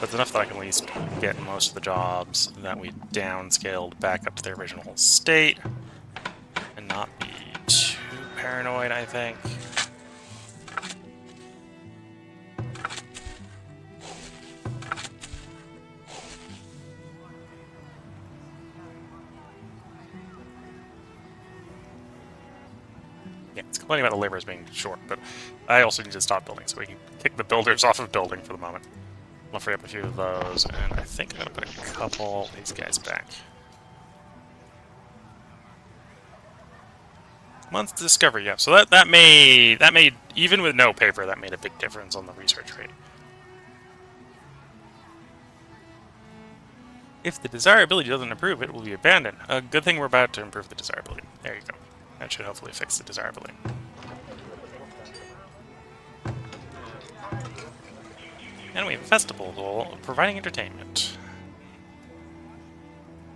That's enough that I can at least get most of the jobs that we downscaled back up to their original state. And not be too paranoid, I think. complaining about the laborers being short, but I also need to stop building, so we can kick the builders off of building for the moment. I'll free up a few of those, and I think I'm going to put a couple of these guys back. Month discovery, yeah. So that made even with no paper, that made a big difference on the research rate. If the desirability doesn't improve, it will be abandoned. A good thing we're about to improve the desirability. There you go. That should hopefully fix the desirability. And we have a festival goal providing entertainment.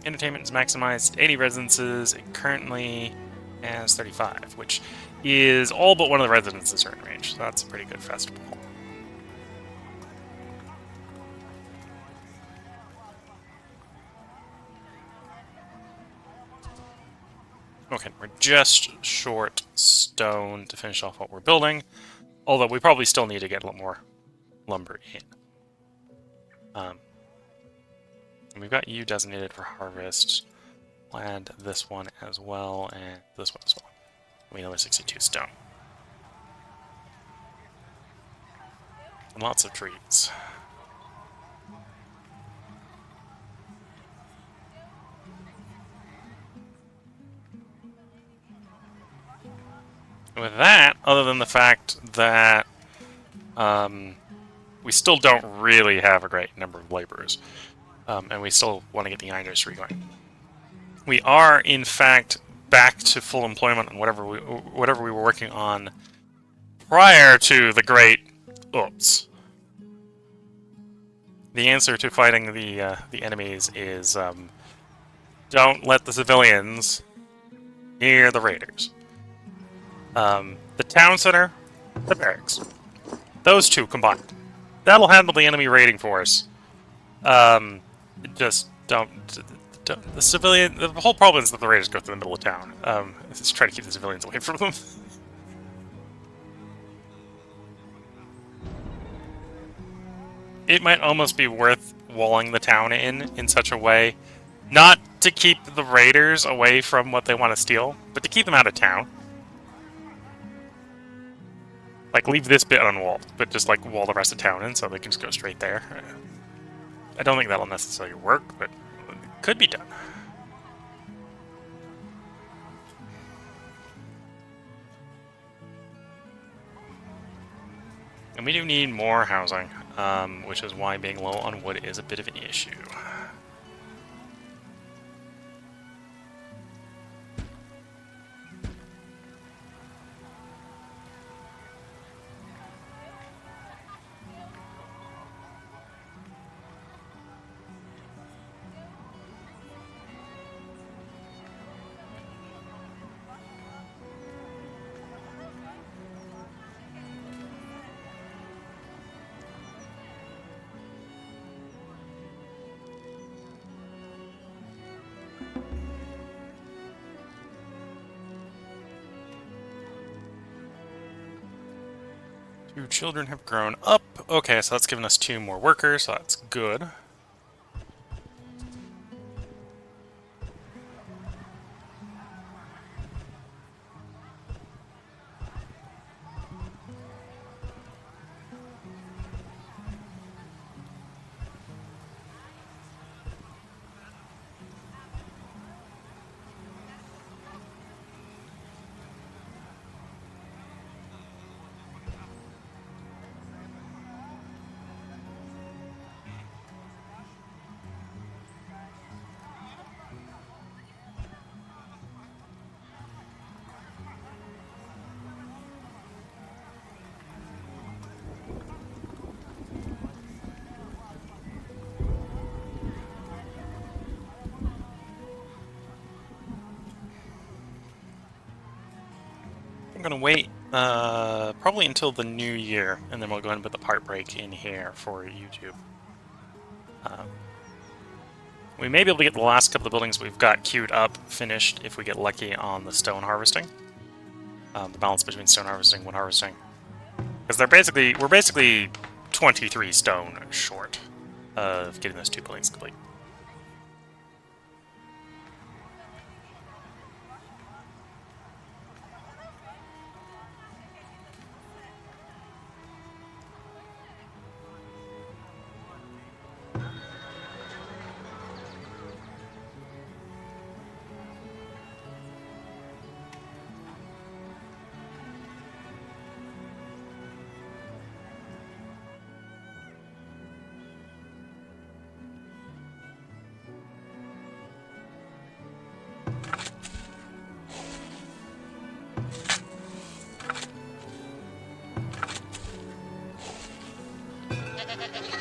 Entertainment is maximized 80 residences. It currently has 35, which is all but one of the residences are in range. So that's a pretty good festival. Okay, we're just short stone to finish off what we're building, although we probably still need to get a lot more lumber in. And we've got you designated for harvest. We'll add this one as well, and this one as well. We have 62 stone. And lots of trees. With that, other than the fact that we still don't really have a great number of laborers, and we still want to get the iron industry going. We are, in fact, back to full employment on whatever we were working on prior to the great oops. The answer to fighting the enemies is don't let the civilians near the raiders. The town center, the barracks. Those two combined. That'll handle the enemy raiding force. Just don't. The civilian. The whole problem is that the raiders go through the middle of town. Just try to keep the civilians away from them. It might almost be worth walling the town in such a way, not to keep the raiders away from what they want to steal, but to keep them out of town. Like, leave this bit unwalled, but just, like, wall the rest of town in so they can just go straight there. I don't think that'll necessarily work, but it could be done. And we do need more housing, which is why being low on wood is a bit of an issue. Two children have grown up. Okay, so that's given us 2 more workers, so that's good. I'm gonna wait probably until the new year, and then we'll go ahead and put the part break in here for YouTube. We may be able to get the last couple of buildings we've got queued up finished if we get lucky on the stone harvesting. The balance between stone harvesting and wood harvesting. Because we're basically 23 stone short of getting those 2 buildings complete.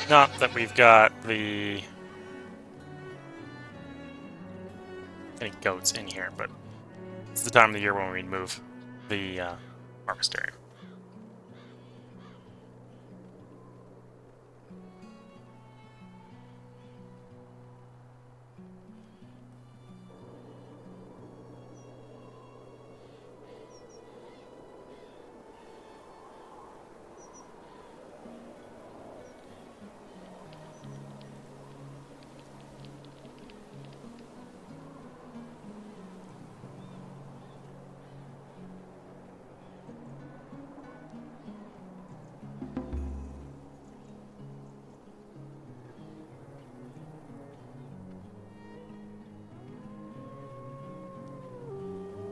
Not that we've got the any goats in here, but it's the time of the year when we move the harvest area.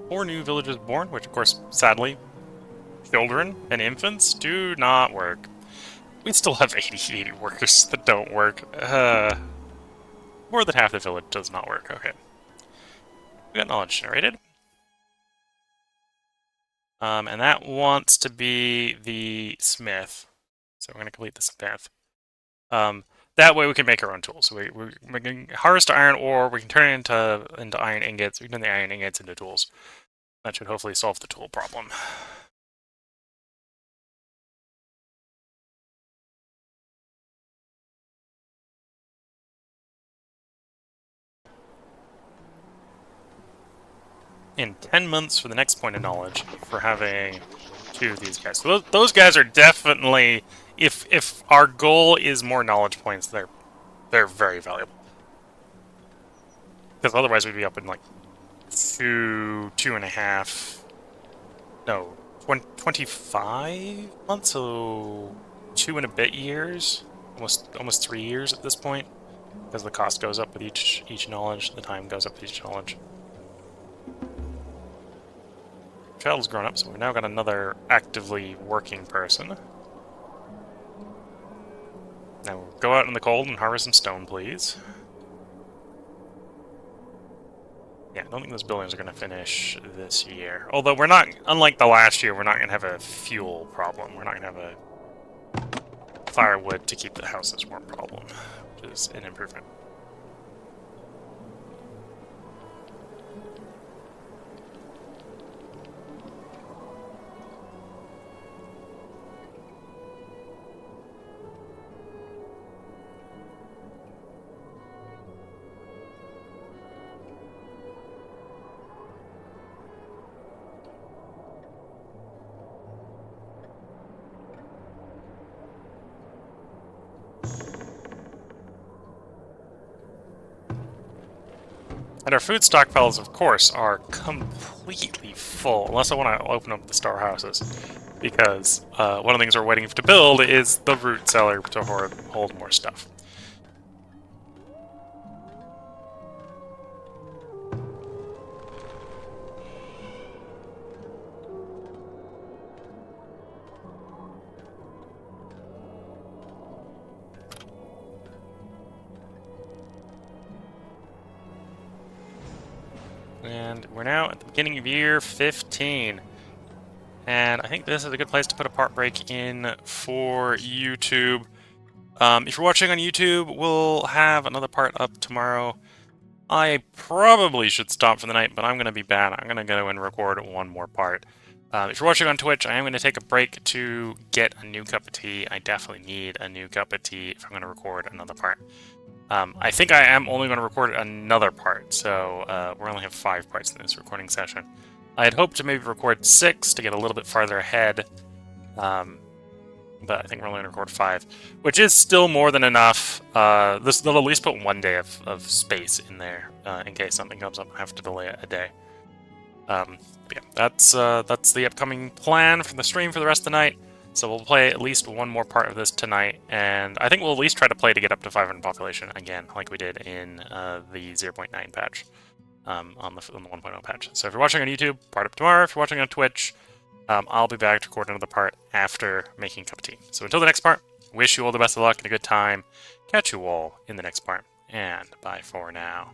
Four new villages born, which of course, sadly, children and infants do not work. We still have 80 workers that don't work. More than half the village does not work. Okay. We got knowledge generated. And that wants to be the smith. So we're going to complete the smith. That way we can make our own tools. So we can harvest iron ore, we can turn it into iron ingots, we can turn the iron ingots into tools. That should hopefully solve the tool problem. In 10 months for the next point of knowledge for having two of these guys. So those guys are definitely, if our goal is more knowledge points, they're very valuable. Because otherwise we'd be up in like 2.5, no, 25 months, so 2 and a bit years, almost 3 years at this point, because the cost goes up with each knowledge, the time goes up with each knowledge. Child's grown up, so we've now got another actively working person. Now go out in the cold and harvest some stone, please. Yeah, I don't think those buildings are going to finish this year. Although we're not, unlike the last year, we're not going to have a fuel problem. We're not going to have a firewood to keep the houses warm problem, which is an improvement. And our food stockpiles, of course, are completely full, unless I want to open up the storehouses. Because one of the things we're waiting to build is the root cellar to hold more stuff. And we're now at the beginning of year 15. And I think this is a good place to put a part break in for YouTube. If you're watching on YouTube, we'll have another part up tomorrow. I probably should stop for the night, but I'm going to be bad. I'm going to go and record one more part. If you're watching on Twitch, I am going to take a break to get a new cup of tea. I definitely need a new cup of tea if I'm going to record another part. I think I am only going to record another part, so we only have 5 parts in this recording session. I had hoped to maybe record 6 to get a little bit farther ahead, but I think we're only going to record 5, which is still more than enough. They'll at least put 1 day of space in there in case something comes up and I have to delay it a day. Yeah, that's the upcoming plan for the stream for the rest of the night. So we'll play at least one more part of this tonight, and I think we'll at least try to play to get up to 500 population again, like we did in the 0.9 patch, on the 1.0 patch. So if you're watching on YouTube, part up tomorrow. If you're watching on Twitch, I'll be back to record another part after making a cup of tea. So until the next part, wish you all the best of luck and a good time. Catch you all in the next part, and bye for now.